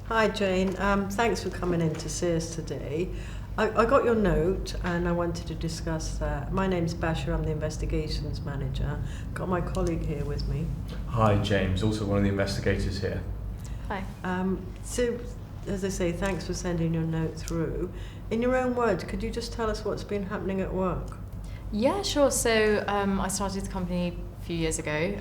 Hi Jane, thanks for coming in to see us today. I got your note and I wanted to discuss that. My name's Basher, I'm the investigations manager. Got my colleague here with me. Hi James, also one of the investigators here. Hi. So, as I say, thanks for sending your note through. In your own words, could you just tell us what's been happening at work? Yeah, sure. So I started the company a few years ago.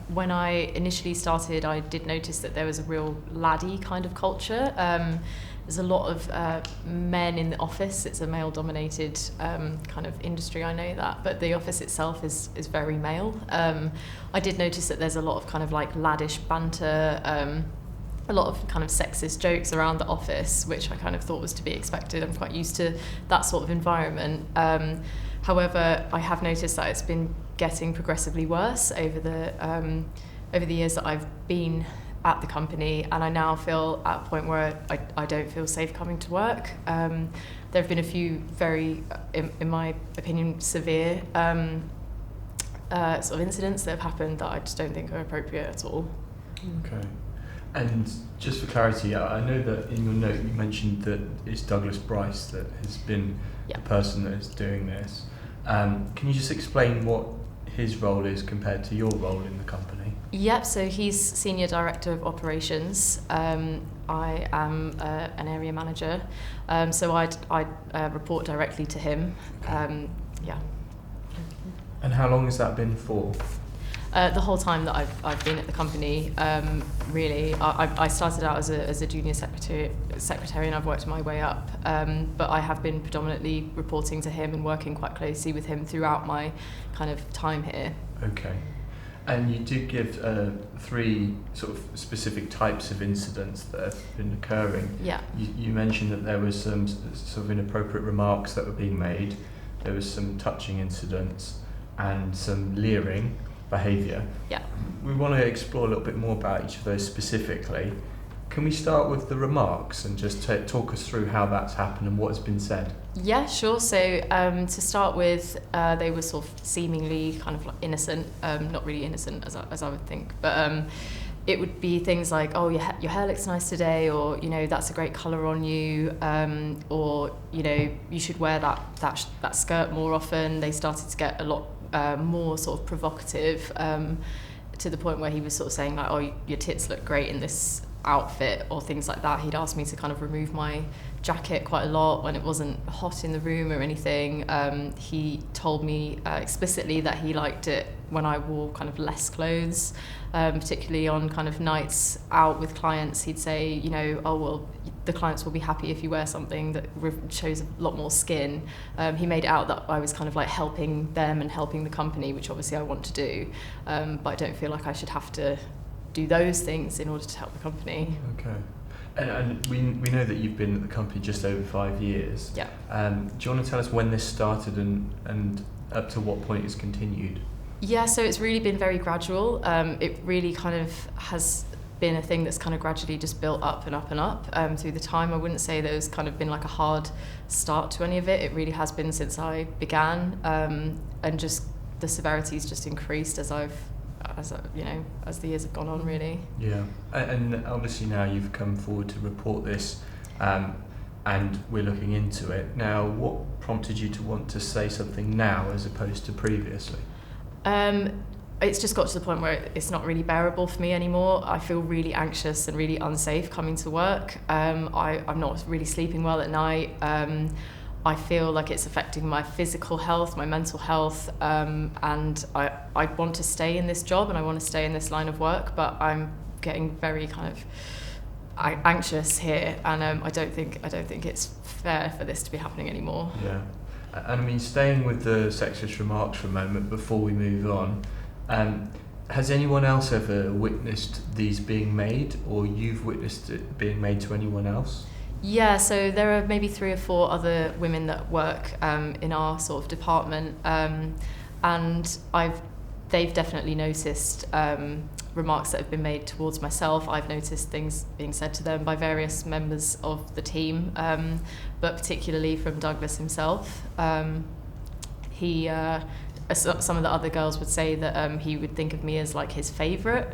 When I initially started, I did notice that there was a real laddie kind of culture. There's a lot of men in the office. It's a male-dominated kind of industry, I know that, but the office itself is very male. I did notice that there's a lot of kind of like laddish banter, a lot of kind of sexist jokes around the office, which I kind of thought was to be expected. I'm quite used to that sort of environment. However, I have noticed that it's been getting progressively worse over the years that I've been at the company, and I now feel at a point where I don't feel safe coming to work. There have been a few very, in my opinion, severe sort of incidents that have happened that I just don't think are appropriate at all. Okay. And just for clarity, I know that in your note you mentioned that it's Douglas Bryce that has been the person that is doing this. Can you just explain what his role is compared to your role in the company? Yep, so he's Senior Director of Operations. I am an area manager, so I report directly to him. Okay. Yeah. And how long has that been for? The whole time that I've been at the company, really, I started out as a junior secretary, and I've worked my way up. But I have been predominantly reporting to him and working quite closely with him throughout my kind of time here. Okay. And you did give 3 sort of specific types of incidents that have been occurring. Yeah. You mentioned that there was some sort of inappropriate remarks that were being made. There was some touching incidents and some leering behaviour. Yeah. We want to explore a little bit more about each of those specifically. Can we start with the remarks and just talk us through how that's happened and what has been said? Yeah, sure. So to start with, they were sort of seemingly kind of like innocent, not really innocent as I would think, but it would be things like, oh, your hair looks nice today, or, you know, that's a great colour on you, or, you know, you should wear that skirt more often. They started to get a lot more sort of provocative, to the point where he was sort of saying like, oh, your tits look great in this outfit, or things like that. He'd asked me to kind of remove my jacket quite a lot when it wasn't hot in the room or anything. He told me explicitly that he liked it when I wore kind of less clothes, particularly on kind of nights out with clients. He'd say, you know, oh, well, the clients will be happy if you wear something that shows a lot more skin. He made it out that I was kind of like helping them and helping the company, which obviously I want to do, but I don't feel like I should have to do those things in order to help the company. Okay. And we know that you've been at the company just over 5 years. Yeah. Do you want to tell us when this started and up to what point it's continued? Yeah, so it's really been very gradual. It really kind of has been a thing that's kind of gradually just built up and up and up through the time. I wouldn't say there's kind of been like a hard start to any of it. It really has been since I began, and just the severity's just increased as the years have gone on, really. Yeah, and obviously now you've come forward to report this, and we're looking into it. Now, what prompted you to want to say something now as opposed to previously? It's just got to the point where it's not really bearable for me anymore. I feel really anxious and really unsafe coming to work. I'm not really sleeping well at night. I feel like it's affecting my physical health, my mental health, and I want to stay in this job and I want to stay in this line of work, but I'm getting very kind of anxious here, and I don't think it's fair for this to be happening anymore. Yeah, and I mean, staying with the sexist remarks for a moment before we move on, has anyone else ever witnessed these being made, or you've witnessed it being made to anyone else? Yeah, so there are maybe 3 or 4 other women that work in our sort of department, and they've definitely noticed remarks that have been made towards myself. I've noticed things being said to them by various members of the team, but particularly from Douglas himself. He some of the other girls would say that he would think of me as like his favourite,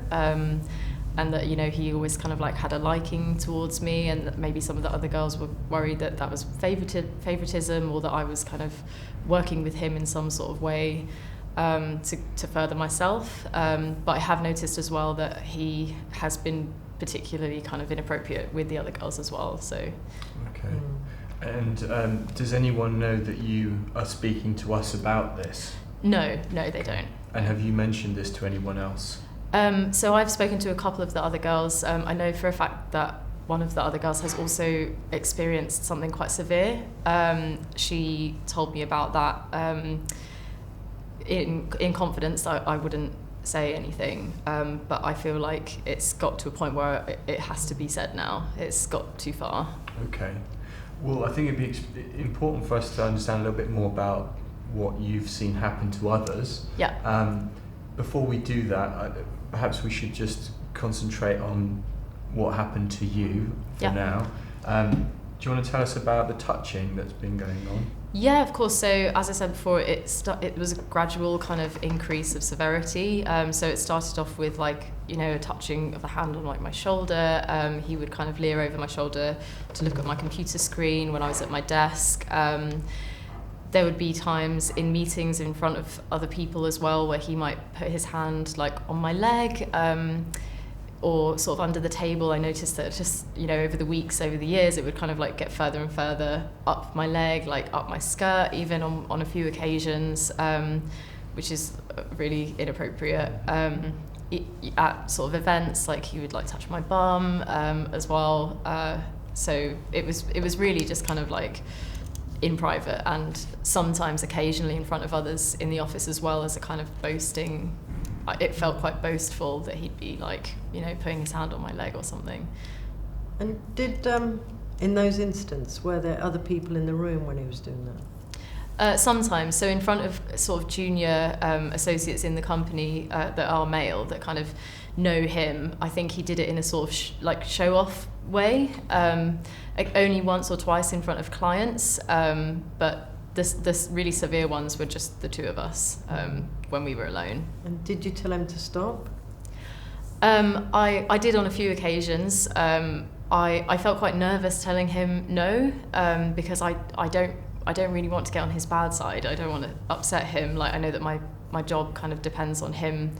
and that, you know, he always kind of like had a liking towards me, and that maybe some of the other girls were worried that that was favoritism, or that I was kind of working with him in some sort of way to further myself. But I have noticed as well that he has been particularly kind of inappropriate with the other girls as well. So. Okay. And does anyone know that you are speaking to us about this? No, they don't. And have you mentioned this to anyone else? So I've spoken to a couple of the other girls. I know for a fact that one of the other girls has also experienced something quite severe. She told me about that in confidence. I wouldn't say anything, but I feel like it's got to a point where it has to be said now. It's got too far. Okay. Well, I think it'd be important for us to understand a little bit more about what you've seen happen to others. Yeah. Before we do that, perhaps we should just concentrate on what happened to you for now. Do you want to tell us about the touching that's been going on? Yeah, of course. So as I said before, it was a gradual kind of increase of severity. So it started off with like, you know, a touching of the hand on like my shoulder. He would kind of leer over my shoulder to look at my computer screen when I was at my desk. There would be times in meetings in front of other people as well where he might put his hand like on my leg, or sort of under the table. I noticed that just, you know, over the weeks, over the years, it would kind of like get further and further up my leg, like up my skirt, even on a few occasions, which is really inappropriate. At sort of events, like he would like touch my bum as well. So it was really just kind of like in private, and sometimes occasionally in front of others in the office as well, as a kind of boasting. It felt quite boastful that he'd be like, you know, putting his hand on my leg or something. And did, in those instances, were there other people in the room when he was doing that? Sometimes, so in front of sort of junior associates in the company that are male, that kind of know him, I think he did it in a sort of like show-off way, like only once or twice in front of clients, but the really severe ones were just the two of us when we were alone. And did you tell him to stop? I did on a few occasions. I felt quite nervous telling him no, because I don't really want to get on his bad side. I don't want to upset him. Like, I know that my job kind of depends on him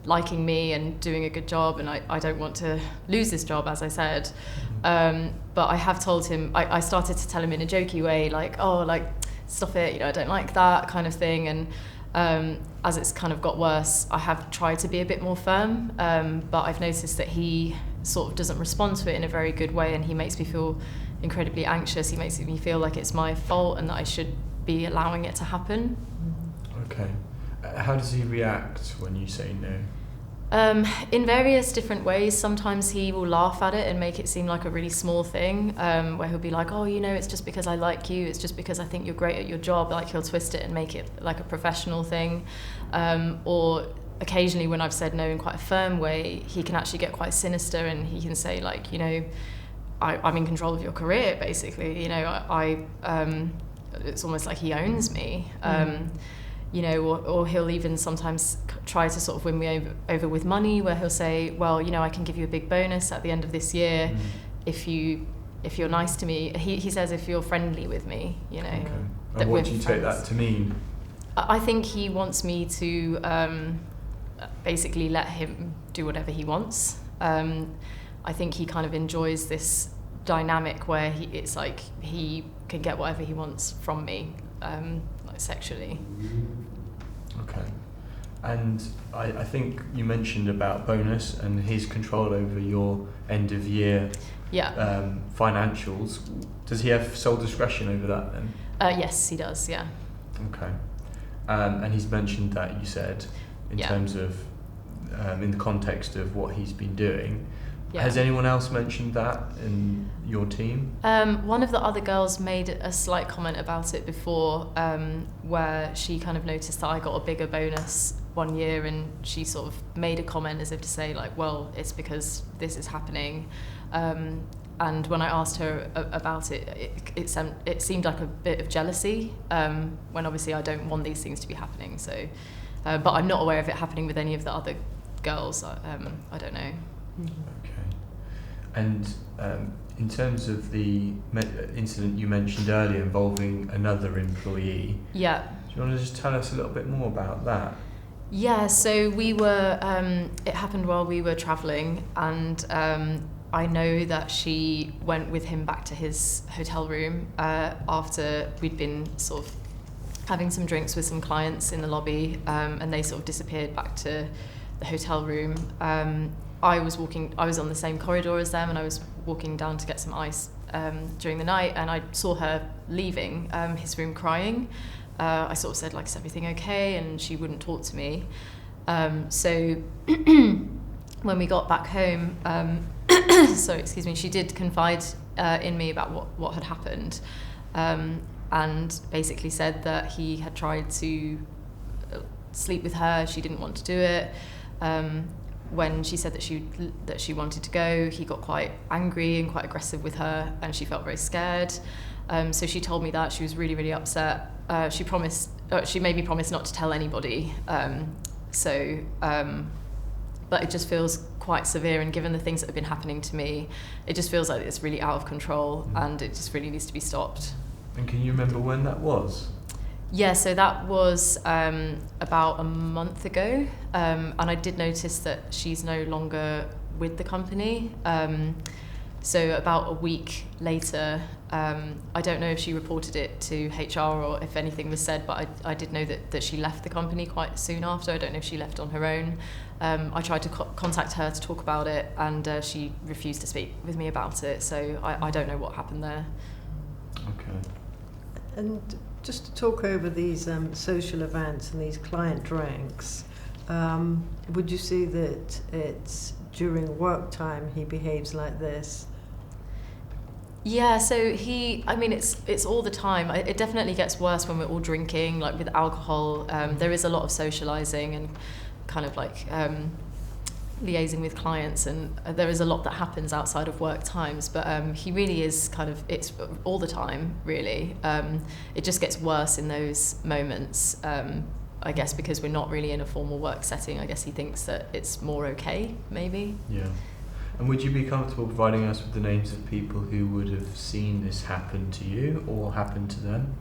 liking me and doing a good job, and I don't want to lose this job, as I said. But I have told him, I started to tell him in a jokey way, like, oh, like, stop it, you know, I don't like that kind of thing. And as it's kind of got worse, I have tried to be a bit more firm, but I've noticed that he sort of doesn't respond to it in a very good way, and he makes me feel incredibly anxious. He makes me feel like it's my fault and that I should be allowing it to happen. Okay. How does he react when you say no? In various different ways. Sometimes he will laugh at it and make it seem like a really small thing, where he'll be like, oh, you know, it's just because I like you, it's just because I think you're great at your job. Like, he'll twist it and make it like a professional thing. Or occasionally when I've said no in quite a firm way, he can actually get quite sinister, and he can say, like, you know, I'm in control of your career, basically. You know, it's almost like he owns me. You know, or he'll even sometimes try to sort of win me over with money, where he'll say, well, you know, I can give you a big bonus at the end of this year if you're nice to me. He says, if you're friendly with me, you know. Okay. And what do you take that to mean? I think he wants me to basically let him do whatever he wants. I think he kind of enjoys this dynamic where it's like he can get whatever he wants from me, like sexually. Okay. And I think you mentioned about bonus and his control over your end of year financials. Does he have sole discretion over that then? Yes, he does, yeah. Okay. And he's mentioned that, you said, in terms of, in the context of what he's been doing. Yeah. Has anyone else mentioned that in your team? One of the other girls made a slight comment about it before, where she kind of noticed that I got a bigger bonus one year, and she sort of made a comment as if to say, like, well, it's because this is happening. And when I asked her about it seemed like a bit of jealousy, when obviously I don't want these things to be happening. So, but I'm not aware of it happening with any of the other girls. I don't know. Okay. And in terms of the incident you mentioned earlier involving another employee, Yeah. do you want to just tell us a little bit more about that? Yeah, so we were, it happened while we were travelling, and I know that she went with him back to his hotel room after we'd been sort of having some drinks with some clients in the lobby, and they sort of disappeared back to the hotel room. I was on the same corridor as them, and I was walking down to get some ice during the night, and I saw her leaving his room crying. I sort of said, like, is everything okay? And she wouldn't talk to me. So when we got back home, she did confide in me about what had happened, and basically said that he had tried to sleep with her. She didn't want to do it. When she said that she wanted to go, he got quite angry and quite aggressive with her, and she felt very scared. So she told me that she was really, really upset. She made me promise not to tell anybody. But it just feels quite severe, and given the things that have been happening to me, it just feels like it's really out of control, and it just really needs to be stopped. And can you remember when that was? Yeah, so that was about a month ago, and I did notice that she's no longer with the company. So about a week later, I don't know if she reported it to HR or if anything was said, but I did know that she left the company quite soon after. I don't know if she left on her own. I tried to contact her to talk about it, and she refused to speak with me about it, so I don't know what happened there. Okay. And just to talk over these social events and these client drinks, would you see that it's during work time he behaves like this? Yeah, so it's all the time. It definitely gets worse when we're all drinking, like with alcohol. There is a lot of socializing and kind of like liaising with clients, and there is a lot that happens outside of work times, but he really is it's all the time, really. It just gets worse in those moments, I guess, because we're not really in a formal work setting. I guess he thinks that it's more okay, maybe. Yeah. And would you be comfortable providing us with the names of people who would have seen this happen to you or happen to them?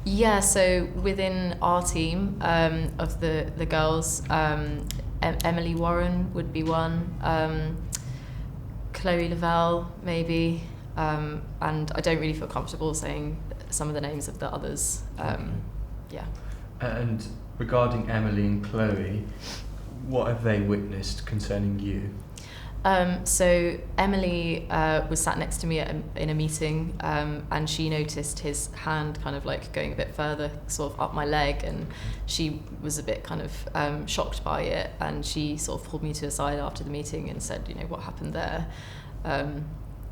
Yeah, so within our team of the girls, Emily Warren would be one, Chloe Lavelle maybe, and I don't really feel comfortable saying some of the names of the others. Yeah. And regarding Emily and Chloe, what have they witnessed concerning you? So Emily was sat next to me in a meeting, and she noticed his hand kind of like going a bit further sort of up my leg, and she was a bit kind of shocked by it, and she sort of pulled me to the side after the meeting and said, what happened there?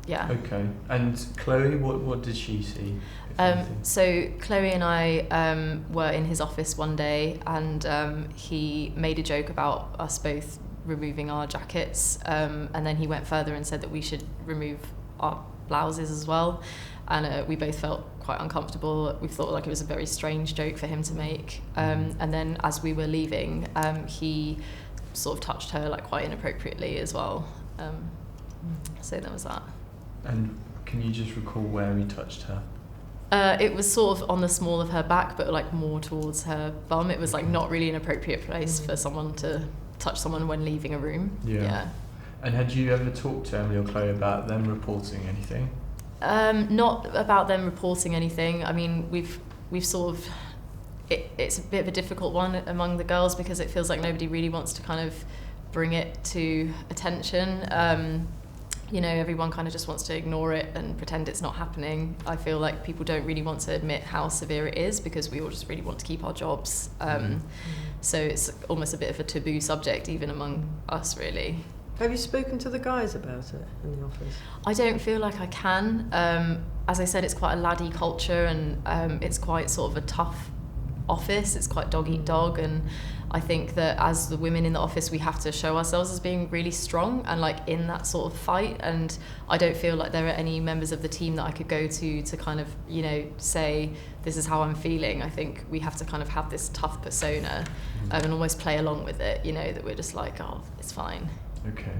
Yeah. Okay. And Chloe, what did she see? So Chloe and I were in his office one day, and he made a joke about us both removing our jackets, and then he went further and said that we should remove our blouses as well, and we both felt quite uncomfortable. We thought like it was a very strange joke for him to make, and then as we were leaving, he sort of touched her like quite inappropriately as well, so that was that. And can you just recall where he touched her? It was sort of on the small of her back, but like more towards her bum. It was like not really an appropriate place for someone to touch someone when leaving a room. Yeah. And had you ever talked to Emily or Chloe about them reporting anything? Not about them reporting anything. I mean, we've sort of it's a bit of a difficult one among the girls because it feels like nobody really wants to kind of bring it to attention. Everyone kind of just wants to ignore it and pretend it's not happening. I feel like people don't really want to admit how severe it is because we all just really want to keep our jobs. So it's almost a bit of a taboo subject even among us, really. Have you spoken to the guys about it in the office? I don't feel like I can. As I said, it's quite a laddie culture, and it's quite sort of a tough office. It's quite dog eat dog, and I think that as the women in the office we have to show ourselves as being really strong and like in that sort of fight, and I don't feel like there are any members of the team that I could go to kind of say this is how I'm feeling. I think we have to kind of have this tough persona and almost play along with it, that we're just like, oh, it's fine. Okay.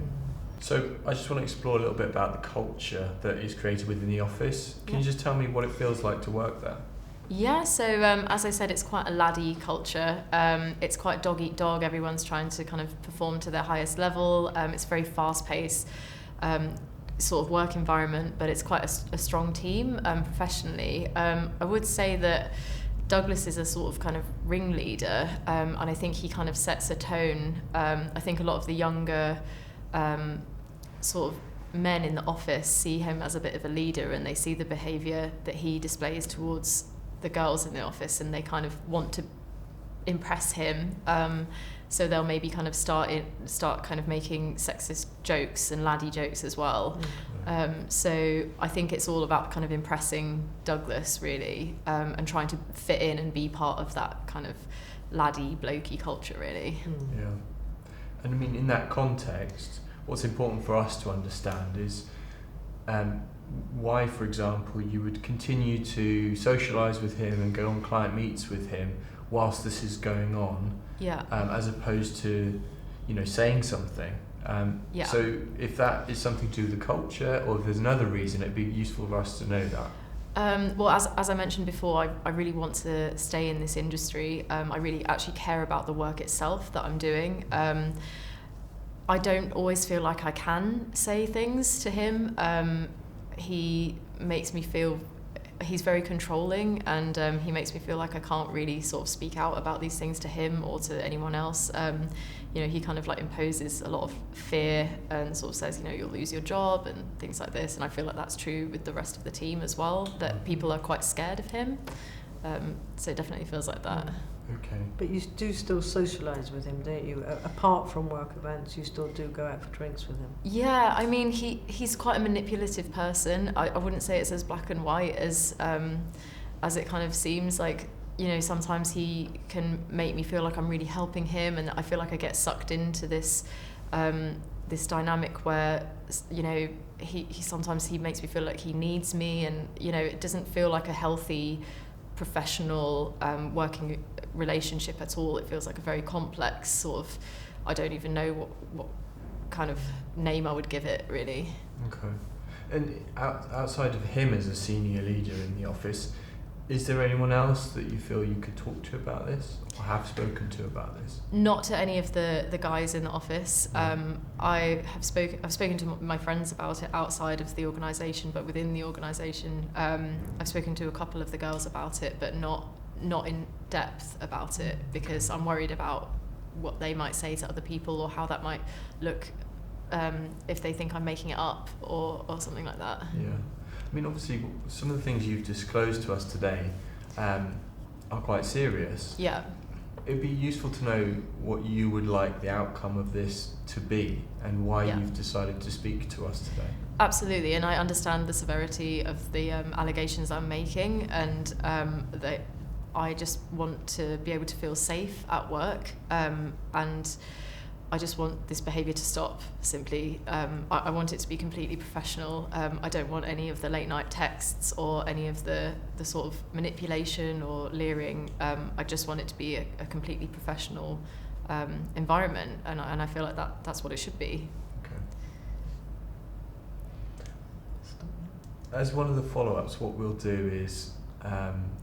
So I just want to explore a little bit about the culture that is created within the office. Can you just tell me what it feels like to work there? Yeah, so as I said, it's quite a laddie culture. It's quite dog eat dog. Everyone's trying to kind of perform to their highest level. It's very fast paced sort of work environment, but it's quite a strong team professionally. I would say that Douglas is a sort of kind of ringleader, and I think he kind of sets a tone. I think a lot of the younger sort of men in the office see him as a bit of a leader, and they see the behaviour that he displays towards the girls in the office, and they kind of want to impress him. So they'll maybe kind of start kind of making sexist jokes and laddie jokes as well. So I think it's all about kind of impressing Douglas really, and trying to fit in and be part of that kind of laddie blokey culture really. Yeah. And I mean, in that context, what's important for us to understand is why, for example, you would continue to socialise with him and go on client meets with him whilst this is going on, as opposed to, saying something. So if that is something to do with the culture, or if there's another reason, it'd be useful for us to know that. Well, as I mentioned before, I really want to stay in this industry. I really actually care about the work itself that I'm doing. I don't always feel like I can say things to him. He makes me feel, he's very controlling, and he makes me feel like I can't really sort of speak out about these things to him or to anyone else. He kind of like imposes a lot of fear and sort of says, you'll lose your job and things like this. And I feel like that's true with the rest of the team as well, that people are quite scared of him. So it definitely feels like that. Okay. But you do still socialise with him, don't you? Apart from work events, you still do go out for drinks with him. Yeah, I mean, he's quite a manipulative person. I wouldn't say it's as black and white as it kind of seems. Like, sometimes he can make me feel like I'm really helping him, and I feel like I get sucked into this this dynamic where, he sometimes he makes me feel like he needs me, and it doesn't feel like a healthy professional working relationship at all. It feels like a very complex sort of, I don't even know what kind of name I would give it really. Okay. And outside of him as a senior leader in the office, is there anyone else that you feel you could talk to about this, or have spoken to about this? Not to any of the guys in the office. I've spoken to my friends about it outside of the organisation, but within the organisation, I've spoken to a couple of the girls about it, but not in depth about it, because I'm worried about what they might say to other people, or how that might look if they think I'm making it up or something like that. Yeah. I mean, obviously, some of the things you've disclosed to us today are quite serious. Yeah. It'd be useful to know what you would like the outcome of this to be, and why you've decided to speak to us today. Absolutely, and I understand the severity of the allegations I'm making, and that I just want to be able to feel safe at work, and I just want this behaviour to stop, simply. I want it to be completely professional. I don't want any of the late night texts or any of the sort of manipulation or leering. I just want it to be a completely professional environment, and I feel like that's what it should be. Okay. As one of the follow-ups, what we'll do is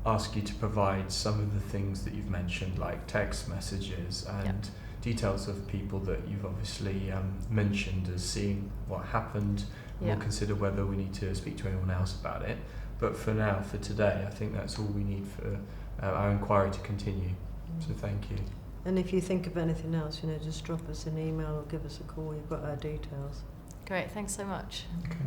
ask you to provide some of the things that you've mentioned, like text messages and details of people that you've obviously mentioned as seeing what happened. We'll consider whether we need to speak to anyone else about it. But for now, for today, I think that's all we need for our inquiry to continue. So thank you. And if you think of anything else, just drop us an email or give us a call. You've got our details. Great, thanks so much. Okay.